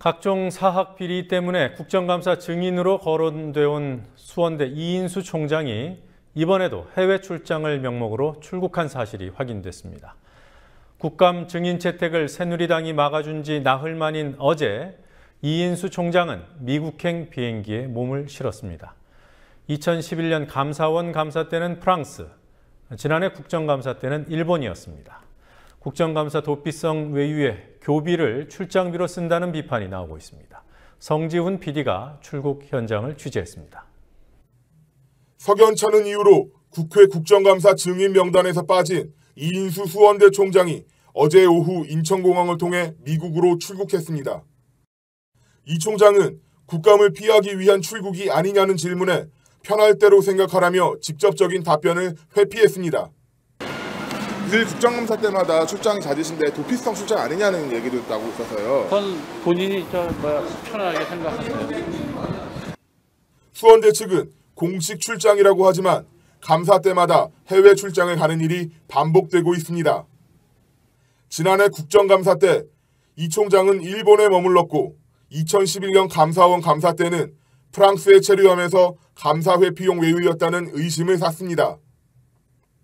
각종 사학 비리 때문에 국정감사 증인으로 거론돼 온 수원대 이인수 총장이 이번에도 해외 출장을 명목으로 출국한 사실이 확인됐습니다. 국감 증인 채택을 새누리당이 막아준 지 나흘 만인 어제 이인수 총장은 미국행 비행기에 몸을 실었습니다. 2011년 감사원 감사 때는 프랑스, 지난해 국정감사 때는 일본이었습니다. 국정감사 도피성 외유에 교비를 출장비로 쓴다는 비판이 나오고 있습니다. 성지훈 PD가 출국 현장을 취재했습니다. 석연찮은 이유로 국회 국정감사 증인 명단에서 빠진 이인수 수원대 총장이 어제 오후 인천공항을 통해 미국으로 출국했습니다. 이 총장은 국감을 피하기 위한 출국이 아니냐는 질문에 편할 대로 생각하라며 직접적인 답변을 회피했습니다. 늘 국정감사 때마다 출장이 잦으신데 도피성 출장 아니냐는 얘기도 있다고 있어서요. 그건 본인이 편하게 생각하세요. 수원대 측은 공식 출장이라고 하지만 감사 때마다 해외 출장을 가는 일이 반복되고 있습니다. 지난해 국정감사 때 이 총장은 일본에 머물렀고 2011년 감사원 감사 때는 프랑스에 체류하면서 감사회 비용 외유였다는 의심을 샀습니다.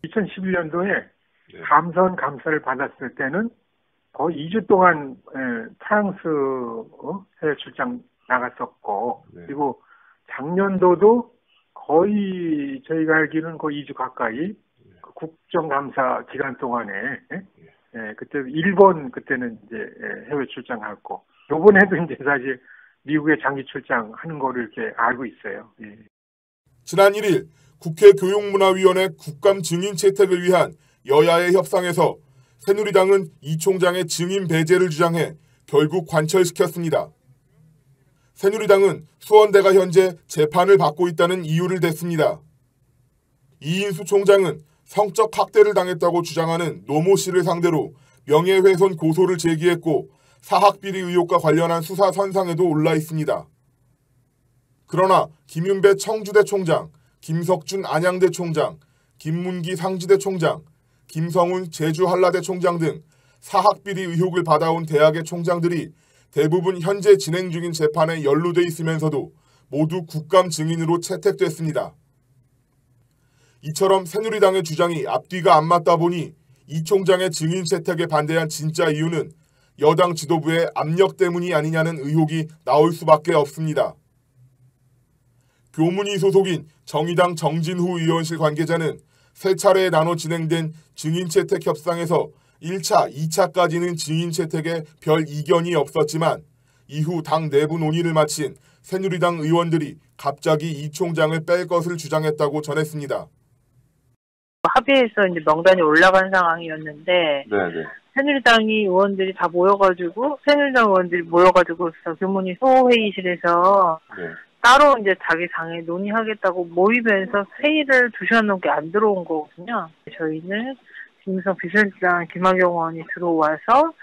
2011년도에 감사원 감사를 받았을 때는 거의 2주 동안 프랑스 해외 출장 나갔었고, 그리고 작년도도 거의 저희가 알기로는 거의 2주 가까이 국정감사 기간 동안에 그때 일본 그때는 이제 해외 출장 갔고, 요번에도 이제 사실 미국에 장기 출장 하는 거를 이렇게 알고 있어요. 지난 1일 국회 교육문화위원회 국감 증인 채택을 위한 여야의 협상에서 새누리당은 이 총장의 증인 배제를 주장해 결국 관철시켰습니다. 새누리당은 수원대가 현재 재판을 받고 있다는 이유를 댔습니다. 이인수 총장은 성적 학대를 당했다고 주장하는 노모 씨를 상대로 명예훼손 고소를 제기했고 사학비리 의혹과 관련한 수사 선상에도 올라 있습니다. 그러나 김윤배 청주대 총장, 김석준 안양대 총장, 김문기 상지대 총장, 김성훈 제주한라대 총장 등 사학비리 의혹을 받아온 대학의 총장들이 대부분 현재 진행 중인 재판에 연루돼 있으면서도 모두 국감 증인으로 채택됐습니다. 이처럼 새누리당의 주장이 앞뒤가 안 맞다 보니 이 총장의 증인 채택에 반대한 진짜 이유는 여당 지도부의 압력 때문이 아니냐는 의혹이 나올 수밖에 없습니다. 교문위 소속인 정의당 정진후 의원실 관계자는 세 차례에 나눠 진행된 증인 채택 협상에서 1차, 2차까지는 증인 채택에 별 이견이 없었지만 이후 당 내부 논의를 마친 새누리당 의원들이 갑자기 이 총장을 뺄 것을 주장했다고 전했습니다. 합의해서 이제 명단이 올라간 상황이었는데 새누리당이 의원들이 다 모여가지고 교문위 소회의실에서 따로 이제 자기 당에 논의하겠다고 모이면서 회의를 2시간 넘게 안 들어온 거거든요. 저희는 김무성 비서실장 김학용 의원이 들어와서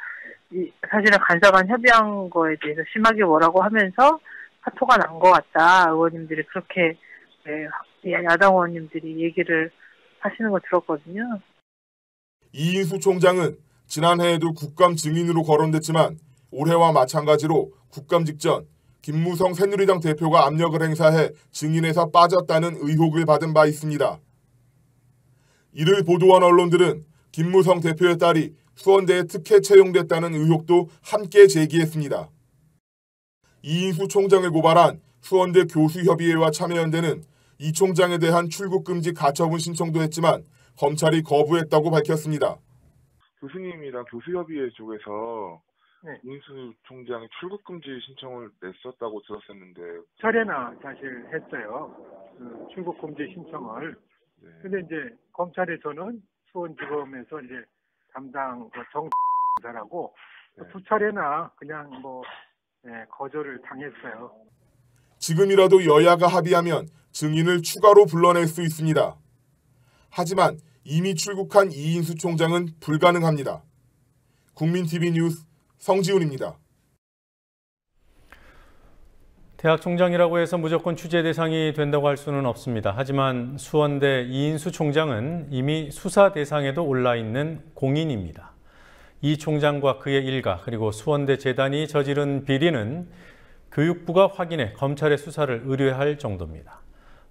사실은 간사간 협의한 거에 대해서 심하게 뭐라고 하면서 사토가 난 것 같다. 의원님들이 그렇게 야당 의원님들이 얘기를 하시는 거 들었거든요. 이인수 총장은 지난해에도 국감 증인으로 거론됐지만 올해와 마찬가지로 국감 직전 김무성 새누리당 대표가 압력을 행사해 증인에서 빠졌다는 의혹을 받은 바 있습니다. 이를 보도한 언론들은 김무성 대표의 딸이 수원대에 특혜 채용됐다는 의혹도 함께 제기했습니다. 이인수 총장을 고발한 수원대 교수협의회와 참여연대는 이 총장에 대한 출국금지 가처분 신청도 했지만 검찰이 거부했다고 밝혔습니다. 교수님이랑 교수협의회 쪽에서 이인수 총장이 출국금지 신청을 냈었다고 들었었는데 차례나 사실 했어요. 그 출국금지 신청을. 근데 이제 검찰에서는 수원지검에서 이제 담당 정사라고 2차례나 그냥 거절을 당했어요. 지금이라도 여야가 합의하면 증인을 추가로 불러낼 수 있습니다. 하지만 이미 출국한 이인수 총장은 불가능합니다. 국민TV 뉴스 성지훈입니다. 대학 총장이라고 해서 무조건 취재 대상이 된다고 할 수는 없습니다. 하지만 수원대 이인수 총장은 이미 수사 대상에도 올라 있는 공인입니다. 이 총장과 그의 일가 그리고 수원대 재단이 저지른 비리는 교육부가 확인해 검찰의 수사를 의뢰할 정도입니다.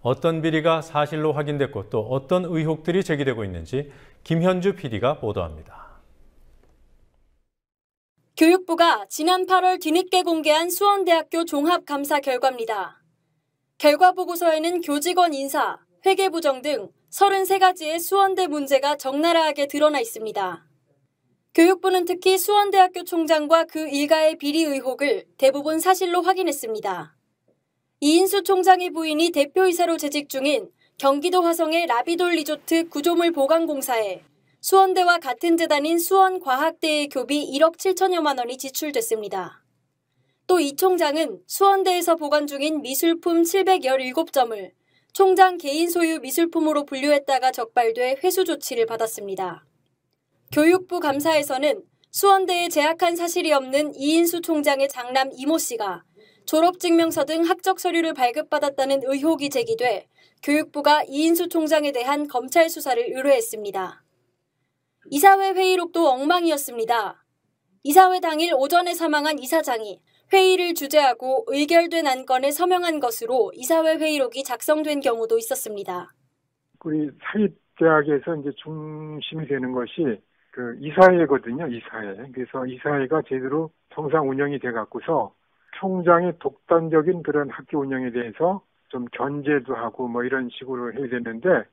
어떤 비리가 사실로 확인됐고 또 어떤 의혹들이 제기되고 있는지 김현주 PD가 보도합니다. 교육부가 지난 8월 뒤늦게 공개한 수원대학교 종합감사 결과입니다. 결과 보고서에는 교직원 인사, 회계부정 등 33가지의 수원대 문제가 적나라하게 드러나 있습니다. 교육부는 특히 수원대학교 총장과 그 일가의 비리 의혹을 대부분 사실로 확인했습니다. 이인수 총장의 부인이 대표이사로 재직 중인 경기도 화성의 라비돌 리조트 구조물 보강공사에 수원대와 같은 재단인 수원과학대의 교비 1억 7천여만 원이 지출됐습니다. 또 이 총장은 수원대에서 보관 중인 미술품 717점을 총장 개인 소유 미술품으로 분류했다가 적발돼 회수 조치를 받았습니다. 교육부 감사에서는 수원대에 재학한 사실이 없는 이인수 총장의 장남 이모 씨가 졸업증명서 등 학적 서류를 발급받았다는 의혹이 제기돼 교육부가 이인수 총장에 대한 검찰 수사를 의뢰했습니다. 이사회 회의록도 엉망이었습니다. 이사회 당일 오전에 사망한 이사장이 회의를 주재하고 의결된 안건에 서명한 것으로 이사회 회의록이 작성된 경우도 있었습니다. 우리 사립대학에서 이제 중심이 되는 것이 그 이사회거든요, 이사회. 그래서 이사회가 제대로 정상 운영이 돼 갖고서 총장의 독단적인 그런 학교 운영에 대해서 좀 견제도 하고 뭐 이런 식으로 해야 되는데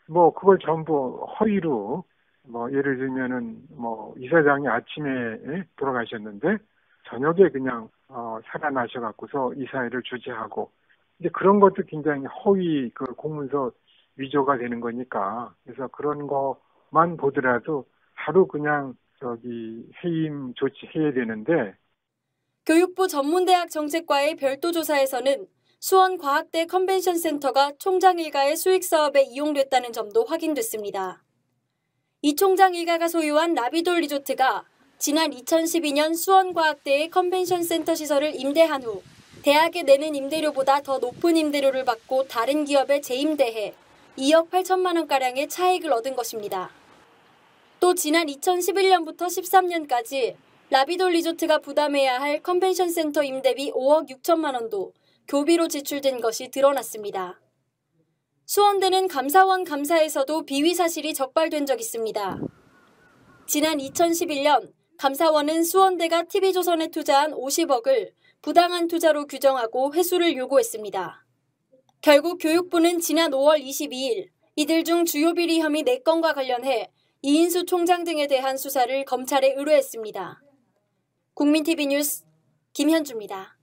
뭐 그걸 전부 허위로 뭐 예를 들면은 뭐 이사장이 아침에 돌아가셨는데 저녁에 그냥 살아나셔 갖고서 이사회를 주재하고 이제 그런 것도 굉장히 허위 그 공문서 위조가 되는 거니까 그래서 그런 것만 보더라도 하루 그냥 해임 조치해야 되는데 교육부 전문대학 정책과의 별도 조사에서는 수원과학대 컨벤션 센터가 총장 일가의 수익 사업에 이용됐다는 점도 확인됐습니다. 이 총장 일가가 소유한 라비돌 리조트가 지난 2012년 수원과학대의 컨벤션 센터 시설을 임대한 후 대학에 내는 임대료보다 더 높은 임대료를 받고 다른 기업에 재임대해 2억 8천만 원가량의 차익을 얻은 것입니다. 또 지난 2011년부터 13년까지 라비돌 리조트가 부담해야 할 컨벤션 센터 임대비 5억 6천만 원도 교비로 지출된 것이 드러났습니다. 수원대는 감사원 감사에서도 비위 사실이 적발된 적 있습니다. 지난 2011년 감사원은 수원대가 TV조선에 투자한 50억을 부당한 투자로 규정하고 회수를 요구했습니다. 결국 교육부는 지난 5월 22일 이들 중 주요 비리 혐의 4건과 관련해 이인수 총장 등에 대한 수사를 검찰에 의뢰했습니다. 국민TV 뉴스 김현주입니다.